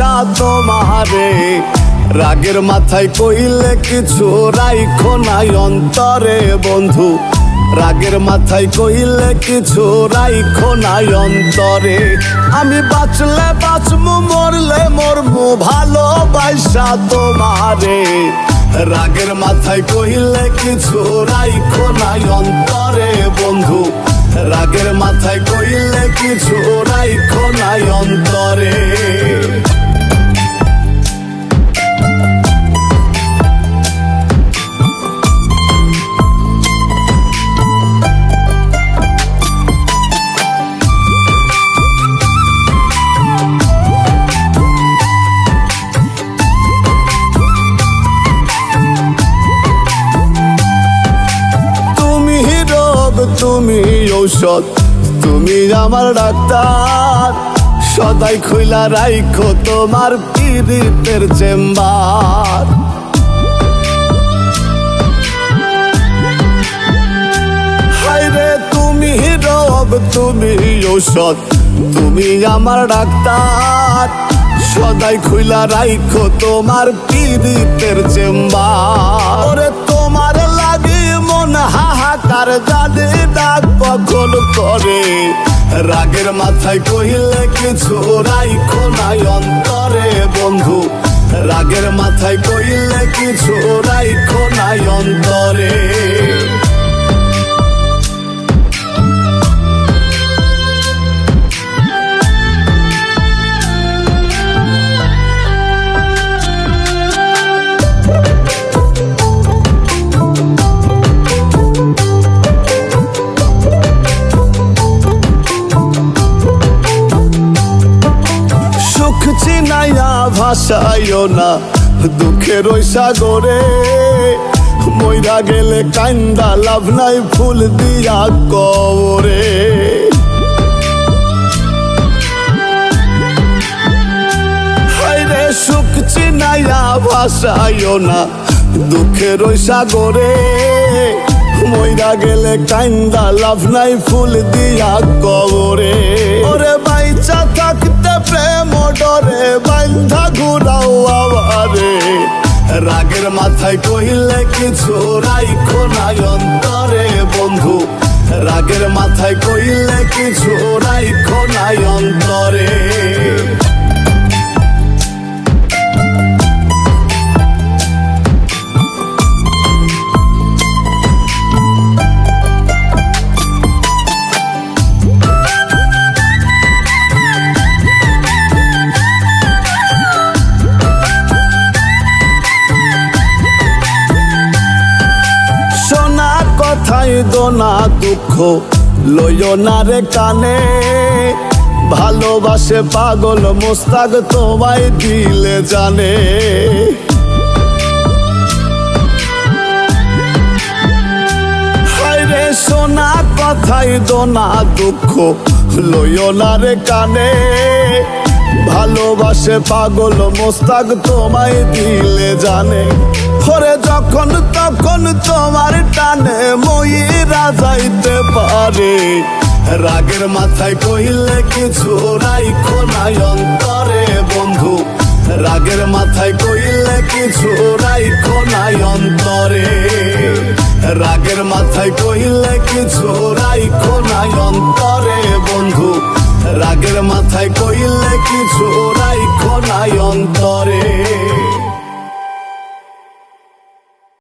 বাইসা তোমারে, রাগের মাথায় কইলে কিছু রাইখো নাই অন্তরে বন্ধু, রাগের মাথায় কইলে কিছু রাইখো নাই অন্তরে। আমি বাঁচলে বাঁচমু মরলে মরমু ভালোবাসা তোমারে, রাগের মাথায় কইলে কিছু রাইখো নাই অন্তরে বন্ধু, রাগের মাথায় কইলে কিছু রাইখো নাই অন্তরে। তুমি ঔষধ, তুমি আমার ডাক্তার, সদাই খুইলা রাইখো তোমার পীড়িতের চেম্বার। হায়রে তুমি রব, তুমি ঔষধ, তুমি আমার ডাক্তার, সদাই খুইলা রাইখো তোমার পীড়িতের চেম্বার। ওরে তোমার লাগি মন হাহাকার, জানি ডাক কখন করে, রাগের মাথায় কইলে কিছু রাইখো নাই অন্তরে বন্ধু, রাগের মাথায় কইলে কিছু রাইখো নাই অন্তরে। চিনাইয়া ভাসাইও না দুঃখের ওই সাগরে, মইরা গেলে কান্দা লাভ নাই ফুল দিয়া কবরে। হায়রে সুখ চিনাইয়া ভাসাইও না দুঃখের ওই সাগরে, মইরা গেলে কান্দা লাভ নাই ফুল দিয়া কবরে। ওরে বাইচা থাকতে প্রেম ডরে বান্ধা ঘুরাও আবারে, রাগের মাথায় কইলে কিছু রাইখো নাই অন্তরে বন্ধু, রাগের মাথায় কইলে কিছু রাইখো নাই অন্তরে। কথাই দোনা দুঃখ লইও না রে কানে, ভালোবাসে পাগল মোস্তাক তোমায় দিলে জানে। হায়রে সোনা কথাই দোনা দুঃখ লইও না রে কানে, ভালোবাসে পাগল মোস্তাক তোমায় দিলে জানে। ওরে যখন তখন তোমার টানে মইরা যাইতে পারে, রাগের মাথায় কইলে কিছু রাইখো নাই অন্তরে বন্ধু, রাগের মাথায় কইলে কিছু রাইখো নাই অন্তরে, রাগের মাথায় কইলে কিছু রাইখো নাই অন্তরে বন্ধু, রাগের মাথায় কইলে কিছু